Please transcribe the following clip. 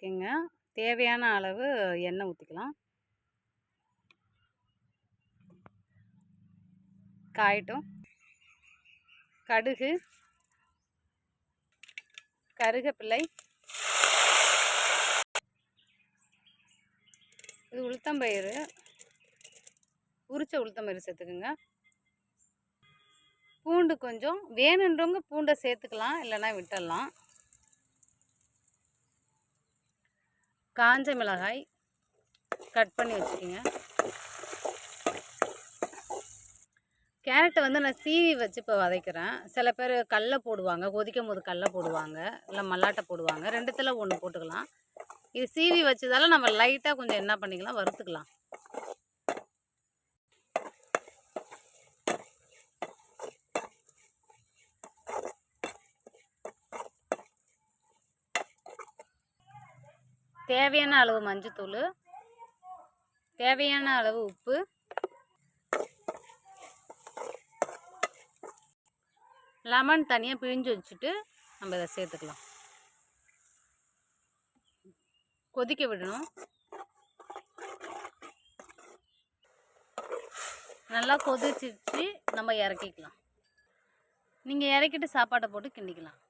வச்சுருக்கேங்க. தேவையான அளவு எண்ணெய் ஊற்றிக்கலாம். காயட்டும். கடுகு, கருவேப்பிலை, இது உளுத்தம்பயிறு, உரிச்ச உளுத்தம்பயிறு சேர்த்துக்குங்க. பூண்டு கொஞ்சம் வேணுன்றவங்க பூண்டை சேர்த்துக்கலாம், இல்லைன்னா விட்டுடலாம். காஞ்ச மிளகாய் கட் பண்ணி வச்சுக்கோங்க. கேரட்டை வந்து நான் சீவி வச்சு இப்போ வதைக்கிறேன். சில பேர் கடல போடுவாங்க, கொதிக்கும் போது கடல போடுவாங்க, இல்லை மல்லாட்டை போடுவாங்க. ரெண்டுத்தில் ஒன்று போட்டுக்கலாம். இது சீவி வச்சதால நம்ம லைட்டாக கொஞ்சம் என்ன பண்ணிக்கலாம், வறுத்துக்கலாம். தேவையான அளவு மஞ்சத்தூள், தேவையான அளவு உப்பு, லெமன் தனியாக பிழிஞ்சு வச்சுட்டு நம்ம இதை சேர்த்துக்கலாம். கொதிக்க விடணும். நல்லா கொதிச்சிச்சு, நம்ம இறக்கிக்கலாம். நீங்கள் இறக்கிட்டு சாப்பாட்டை போட்டு கிண்டிக்கலாம்.